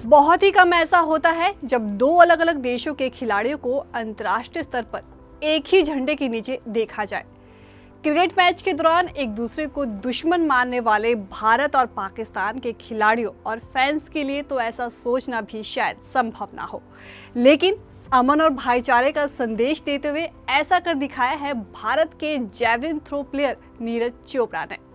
बहुत ही कम ऐसा होता है जब दो अलग अलग देशों के खिलाड़ियों को अंतर्राष्ट्रीय स्तर पर एक ही झंडे के नीचे देखा जाए। क्रिकेट मैच के दौरान एक दूसरे को दुश्मन मानने वाले भारत और पाकिस्तान के खिलाड़ियों और फैंस के लिए तो ऐसा सोचना भी शायद संभव ना हो, लेकिन अमन और भाईचारे का संदेश देते हुए ऐसा कर दिखाया है भारत के javelin throw player Neeraj Chopra ने।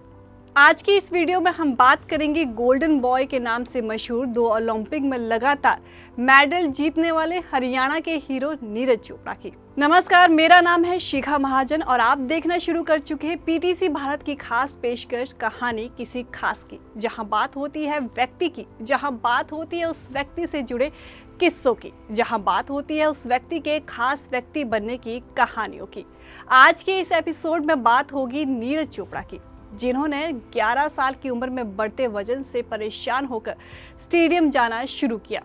आज की इस वीडियो में हम बात करेंगे गोल्डन बॉय के नाम से मशहूर 2 ओलंपिक में लगातार मेडल जीतने वाले हरियाणा के हीरो नीरज चोपड़ा की। नमस्कार, मेरा नाम है शिखा महाजन और आप देखना शुरू कर चुके हैं पीटीसी भारत की खास पेशकश कहानी किसी खास की, जहां बात होती है व्यक्ति की, जहां बात होती है उस व्यक्ति से जुड़े किस्सों की, जहां बात होती है उस व्यक्ति के खास व्यक्ति बनने की कहानियों की। आज के इस एपिसोड में बात होगी नीरज चोपड़ा की, जिन्होंने 11 साल की उम्र में बढ़ते वजन से परेशान होकर स्टेडियम जाना शुरू किया।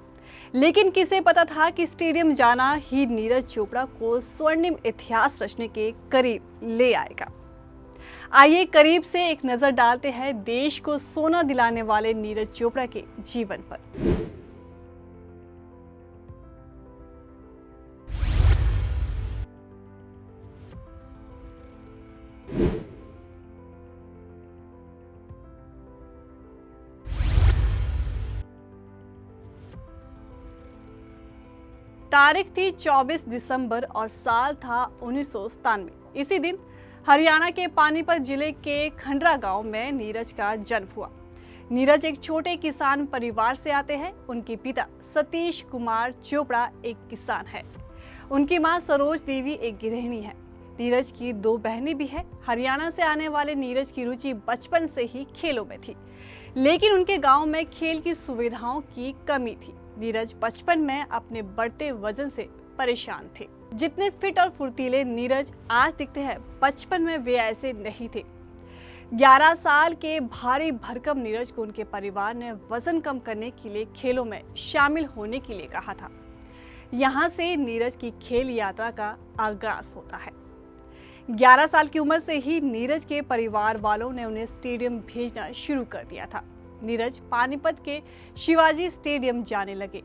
लेकिन किसे पता था कि स्टेडियम जाना ही नीरज चोपड़ा को स्वर्णिम इतिहास रचने के करीब ले आएगा। आइए करीब से एक नजर डालते हैं देश को सोना दिलाने वाले नीरज चोपड़ा के जीवन पर। तारीख थी 24 दिसंबर और साल था 1997। इसी दिन हरियाणा के पानीपत जिले के खंडरा गांव में नीरज का जन्म हुआ। नीरज एक छोटे किसान परिवार से आते हैं। उनके पिता सतीश कुमार चोपड़ा एक किसान है। उनकी मां सरोज देवी एक गृहिणी है। नीरज की 2 बहनें भी हैं। हरियाणा से आने वाले नीरज की रुचि बचपन से ही खेलों में थी, लेकिन उनके गांव में खेल की सुविधाओं की कमी थी। नीरज बचपन में अपने बढ़ते वजन से परेशान थे। जितने फिट और फुर्तीले नीरज आज दिखते हैं, बचपन में वे ऐसे नहीं थे। 11 साल के भारी भरकम नीरज को उनके परिवार ने वजन कम करने के लिए खेलों में शामिल होने के लिए कहा था। यहाँ से नीरज की खेल यात्रा का आगाज होता है। 11 साल की उम्र से ही नीरज के परिवार वालों ने उन्हें स्टेडियम भेजना शुरू कर दिया था। नीरज पानीपत के शिवाजी स्टेडियम जाने लगे।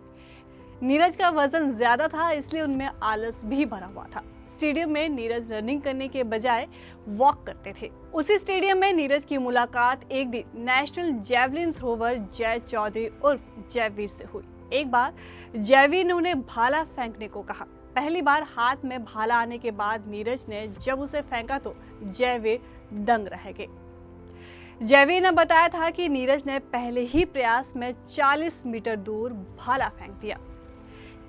नीरज का वजन ज्यादा था, इसलिए उनमें आलस भी भरा हुआ था। स्टेडियम में नीरज रनिंग करने के बजाय वॉक करते थे। उसी स्टेडियम में नीरज की मुलाकात एक दिन नेशनल जैवलिन थ्रोवर जय चौधरी उर्फ जयवीर से हुई। एक बार जयवीर ने उन्हें भाला फेंकने को कहा। पहली बार हाथ में भाला आने के बाद नीरज ने जब उसे फेंका तो जयवीर दंग रह गए। जयवीर ने बताया था कि नीरज ने पहले ही प्रयास में 40 मीटर दूर भाला फेंक दिया।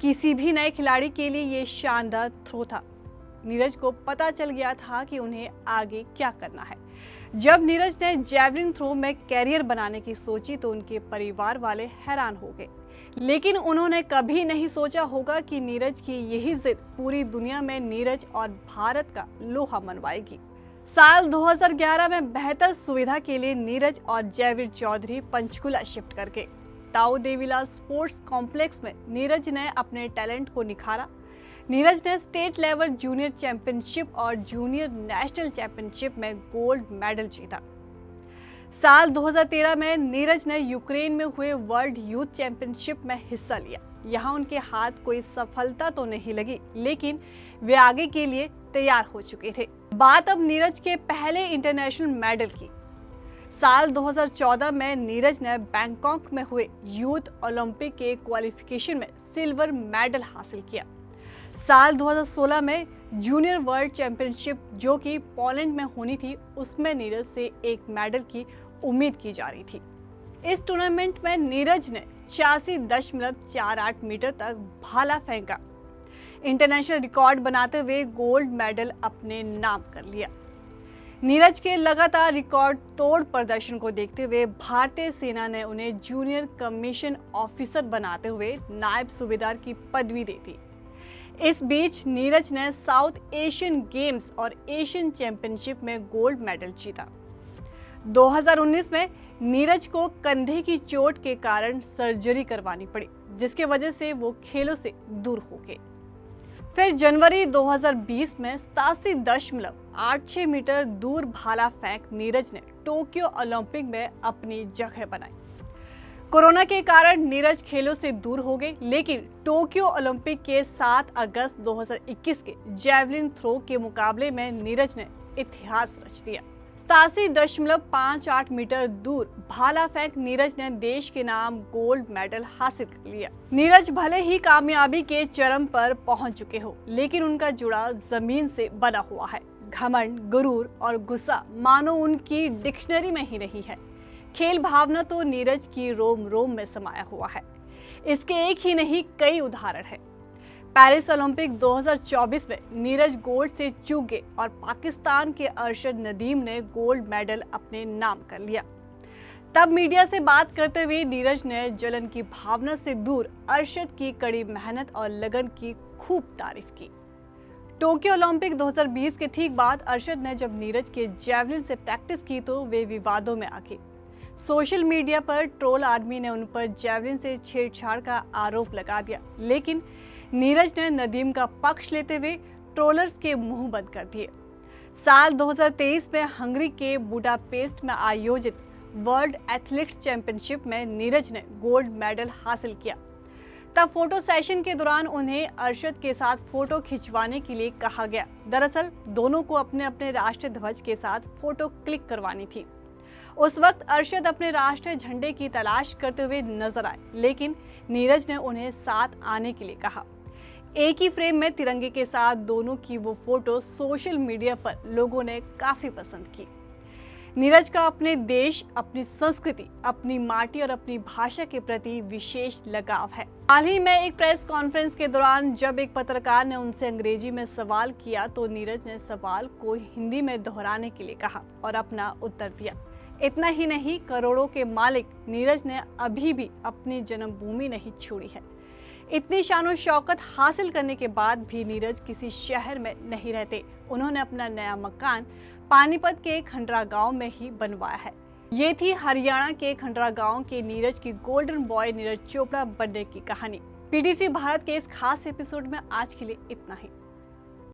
किसी भी नए खिलाड़ी के लिए ये शानदार थ्रो था। नीरज को पता चल गया था कि उन्हें आगे क्या करना है। जब नीरज ने जैवलिन थ्रो में कैरियर बनाने की सोची तो उनके परिवार वाले हैरान हो गए, लेकिन उन्होंने कभी नहीं सोचा होगा कि नीरज की यही जिद पूरी दुनिया में नीरज और भारत का लोहा मनवाएगी। साल 2011 में बेहतर सुविधा के लिए नीरज और जयवीर चौधरी पंचकुला शिफ्ट करके ताऊ देवीलाल स्पोर्ट्स कॉम्प्लेक्स में नीरज ने अपने टैलेंट को निखारा। नीरज ने स्टेट लेवल जूनियर चैंपियनशिप और जूनियर नेशनल चैंपियनशिप में गोल्ड मेडल जीता। साल 2013 में नीरज ने यूक्रेन में हुए वर्ल्ड यूथ चैंपियनशिप में हिस्सा लिया। यहाँ उनके हाथ कोई सफलता तो नहीं लगी, लेकिन वे आगे के लिए तैयार हो चुके थे। बात अब नीरज के पहले इंटरनेशनल मेडल की। साल 2014 में नीरज ने बैंकॉक में हुए यूथ ओलंपिक के क्वालिफिकेशन में सिल्वर मेडल हासिल किया। साल 2016 में जूनियर वर्ल्ड चैंपियनशिप जो कि पोलैंड में होनी थी, उसमें नीरज से एक मेडल की उम्मीद की जा रही थी। इस टूर्नामेंट में नीरज ने 86.48 मीटर तक भाला फेंका। इंटरनेशनल रिकॉर्ड बनाते हुए गोल्ड मेडल अपने नाम कर लिया। नीरज के लगातार रिकॉर्ड तोड़ प्रदर्शन को देखते हुए भारतीय सेना ने उन्हें जूनियर कमीशन ऑफिसर बनाते हुए नायब सूबेदार की पदवी दी थी। इस बीच नीरज ने साउथ एशियन गेम्स और एशियन चैंपियनशिप में गोल्ड मेडल जीता। 2019 में नीरज को कंधे की चोट के कारण सर्जरी करवानी पड़ी, जिसके वजह से वो खेलों से दूर हो गए। फिर जनवरी 2020 में 87.86 मीटर दूर भाला फेंक नीरज ने टोक्यो ओलंपिक में अपनी जगह बनाई। कोरोना के कारण नीरज खेलों से दूर हो गए, लेकिन टोक्यो ओलंपिक के 7 अगस्त 2021 के जैवलिन थ्रो के मुकाबले में नीरज ने इतिहास रच दिया। 87.58 मीटर दूर भाला फेंक नीरज ने देश के नाम गोल्ड मेडल हासिल कर लिया। नीरज भले ही कामयाबी के चरम पर पहुंच चुके हो, लेकिन उनका जुड़ाव जमीन से बना हुआ है। घमंड, गुरूर और गुस्सा मानो उनकी डिक्शनरी में ही नहीं है। खेल भावना तो नीरज की रोम रोम में समाया हुआ है। इसके एक ही नहीं, कई उदाहरण हैं। पेरिस ओलंपिक 2024 में नीरज गोल्ड से चूक गए और पाकिस्तान के अरशद नदीम ने गोल्ड मेडल अपने नाम कर लिया। तब मीडिया से बात करते हुए नीरज ने जलन की भावना से दूर अरशद की कड़ी मेहनत और लगन की खूब तारीफ की। टोक्यो ओलंपिक 2020 के ठीक बाद अरशद ने जब नीरज के जैवलिन से प्रैक्टिस की तो वे विवादों में आ गए। सोशल मीडिया पर ट्रोल आर्मी ने उन पर जैवलिन से छेड़छाड़ का आरोप लगा दिया, लेकिन नीरज ने नदीम का पक्ष लेते हुए ट्रोलर्स के मुंह बंद कर दिए। साल 2023 में हंगरी के बुडापेस्ट में आयोजित वर्ल्ड एथलेटिक्स चैंपियनशिप में नीरज ने गोल्ड मेडल हासिल किया। तब फोटो सेशन के दौरान उन्हें अरशद के साथ फोटो खिंचवाने के लिए कहा गया। दरअसल दोनों को अपने अपने राष्ट्रीय ध्वज के साथ फोटो क्लिक करवानी थी। उस वक्त अरशद अपने राष्ट्रीय झंडे की तलाश करते हुए नजर आए, लेकिन नीरज ने उन्हें साथ आने के लिए कहा। एक ही फ्रेम में तिरंगे के साथ दोनों की वो फोटो सोशल मीडिया पर लोगों ने काफी पसंद की। नीरज का अपने देश, अपनी संस्कृति, अपनी माटी और अपनी भाषा के प्रति विशेष लगाव है। हाल ही में एक प्रेस कॉन्फ्रेंस के दौरान जब एक पत्रकार ने उनसे अंग्रेजी में सवाल किया तो नीरज ने सवाल को हिंदी में दोहराने के लिए कहा और अपना उत्तर दिया। इतना ही नहीं, करोड़ों के मालिक नीरज ने अभी भी अपनी जन्मभूमि नहीं छोड़ी है। इतनी शान और शौकत हासिल करने के बाद भी नीरज किसी शहर में नहीं रहते। उन्होंने अपना नया मकान पानीपत के खंडरा गांव में ही बनवाया है। ये थी हरियाणा के खंडरा गांव के नीरज की गोल्डन बॉय नीरज चोपड़ा बनने की कहानी। पीटीसी भारत के इस खास एपिसोड में आज के लिए इतना ही।